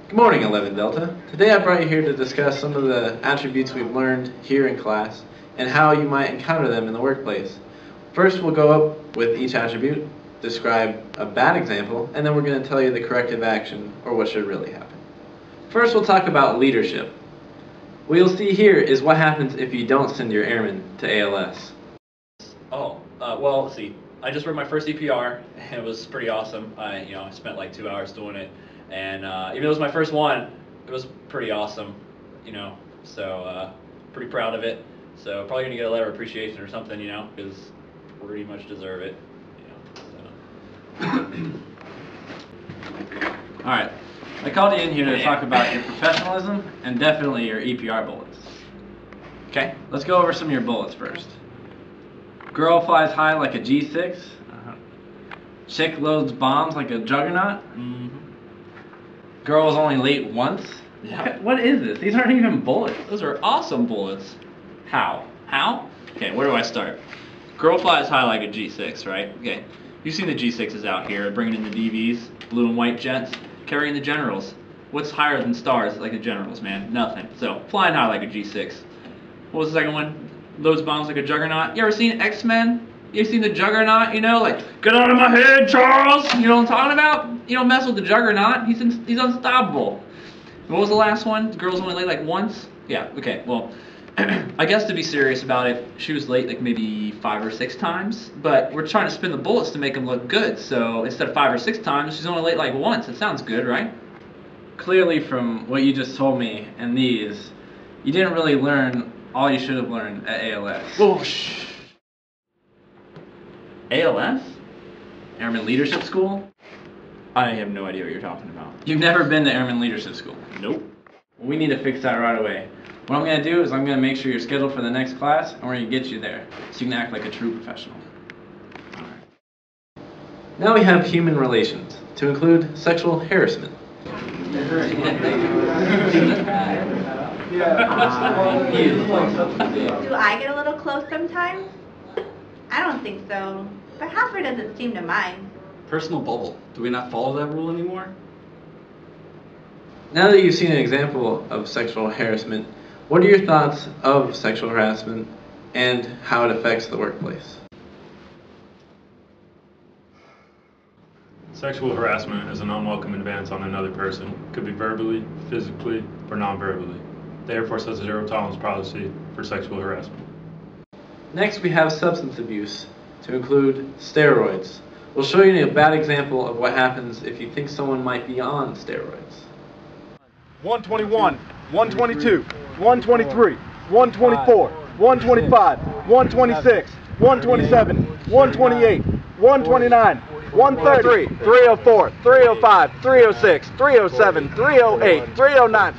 Good morning, 11 Delta. Today I brought you here to discuss some of the attributes we've learned here in class and how you might encounter them in the workplace. First, we'll go up with each attribute, describe a bad example, and then we're going to tell you the corrective action or what should really happen. First, we'll talk about leadership. What you'll see here is what happens if you don't send your airmen to ALS. Well, let's see. I just read my first CPR, and it was pretty awesome. I spent like 2 hours doing it, and even though it was my first one, it was pretty awesome. So pretty proud of it. So probably gonna get a letter of appreciation or something, because pretty much deserve it. All right, I called you in here to talk about your professionalism and definitely your EPR bullets. Okay, let's go over some of your bullets first. Girl flies high like a G6. Chick loads bombs like a juggernaut. Girl is only late once. Yeah. What is this? These aren't even bullets. Those are awesome bullets. How? Okay, where do I start? Girl flies high like a G6, right? Okay. You've seen the G6s out here, bringing in the DVs, blue and white jets, carrying the generals. What's higher than stars like the generals, man? Nothing. So, flying high like a G6. What was the second one? Loads bombs like a juggernaut. You ever seen X-Men? You ever seen the juggernaut, like, get out of my head, Charles! You know what I'm talking about? You don't mess with the juggernaut. He's unstoppable. What was the last one? The girl's only late like once? Yeah, okay, well, I guess to be serious about it, she was late like maybe 5 or 6 times, but we're trying to spin the bullets to make them look good, so instead of 5 or 6 times, she's only late like once. It sounds good, right? Clearly from what you just told me and these, you didn't really learn all you should have learned at ALS. Whoosh. ALS? Airman Leadership School? I have no idea what you're talking about. You've never been to Airman Leadership School? Nope. Well, we need to fix that right away. What I'm going to do is I'm going to make sure you're scheduled for the next class, and we're going to get you there, so you can act like a true professional. All right. Now we have human relations, to include sexual harassment. Do I get a little close sometimes? I don't think so, but Hopper doesn't seem to mind. Personal bubble. Do we not follow that rule anymore? Now that you've seen an example of sexual harassment, what are your thoughts of sexual harassment and how it affects the workplace? Sexual harassment is an unwelcome advance on another person. Could be verbally, physically, or non-verbally. The Air Force has a zero-tolerance policy for sexual harassment. Next, we have substance abuse, to include steroids. We'll show you a bad example of what happens if you think someone might be on steroids. 121, 122, 123, 124, 125, 126, 127, 128, 129, 130, 304, 305, 306, 307, 308, 309.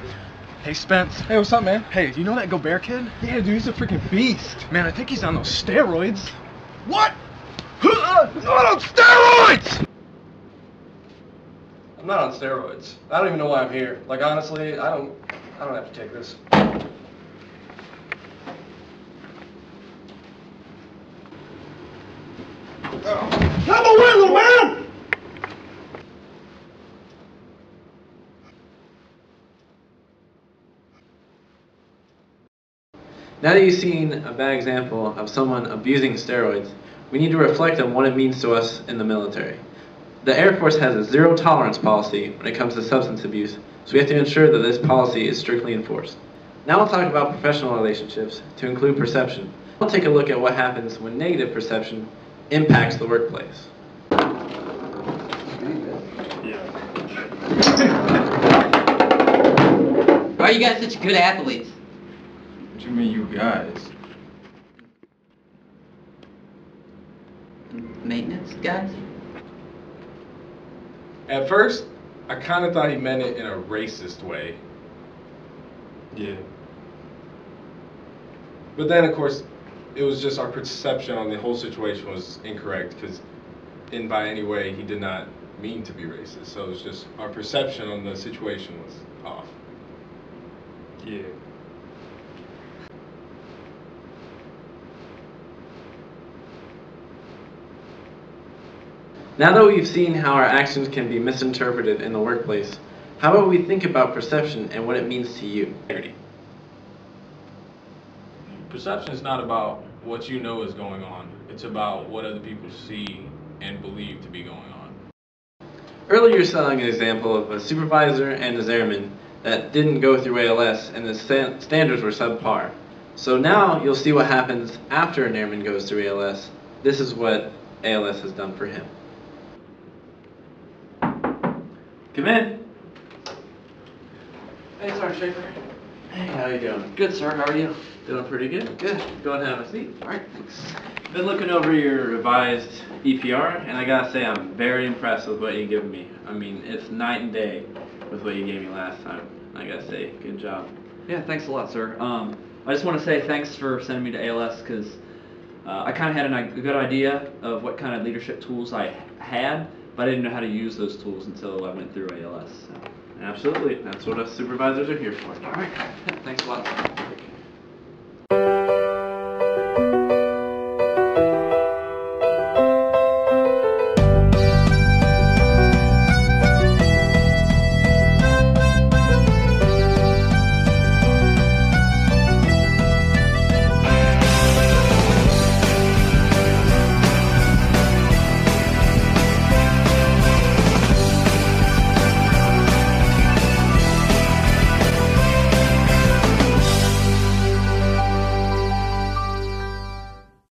Hey Spence. Hey, what's up, man? Hey, you know that Gobert kid? Yeah, dude, he's a freaking beast. Man, I think he's on those steroids. What? Not on steroids! I'm not on steroids. I don't even know why I'm here. Like, honestly, I don't have to take this. Have a win, little man! Now that you've seen a bad example of someone abusing steroids, we need to reflect on what it means to us in the military. The Air Force has a zero-tolerance policy when it comes to substance abuse, so we have to ensure that this policy is strictly enforced. Now we'll talk about professional relationships, to include perception. We'll take a look at what happens when negative perception impacts the workplace. Why are you guys such good athletes? What do you mean, you guys? Maintenance guys? At first, I kind of thought he meant it in a racist way. Yeah. But then, of course, it was just our perception on the whole situation was incorrect, because in by any way, he did not mean to be racist. So it was just our perception on the situation was off. Yeah. Now that we've seen how our actions can be misinterpreted in the workplace, How about we think about perception and what it means to you? Perception is not about what you know is going on. It's about what other people see and believe to be going on. Earlier you're selling an example of a supervisor and a airman that didn't go through ALS and the standards were subpar. So now you'll see what happens after an airman goes through ALS. This is what ALS has done for him. Come in. Hey, Sergeant Schaefer. Hey, how you doing? Good, sir. How are you? Doing pretty good. Good. Go ahead and have a seat. All right, thanks. Been looking over your revised EPR, and I gotta say I'm very impressed with what you've given me. I mean, it's night and day with what you gave me last time. I gotta say, good job. Yeah, thanks a lot, sir. I just want to say thanks for sending me to ALS because I kind of had a good idea of what kind of leadership tools I had, but I didn't know how to use those tools until I went through ALS. So. Absolutely. That's what us supervisors are here for. All right. Thanks a lot.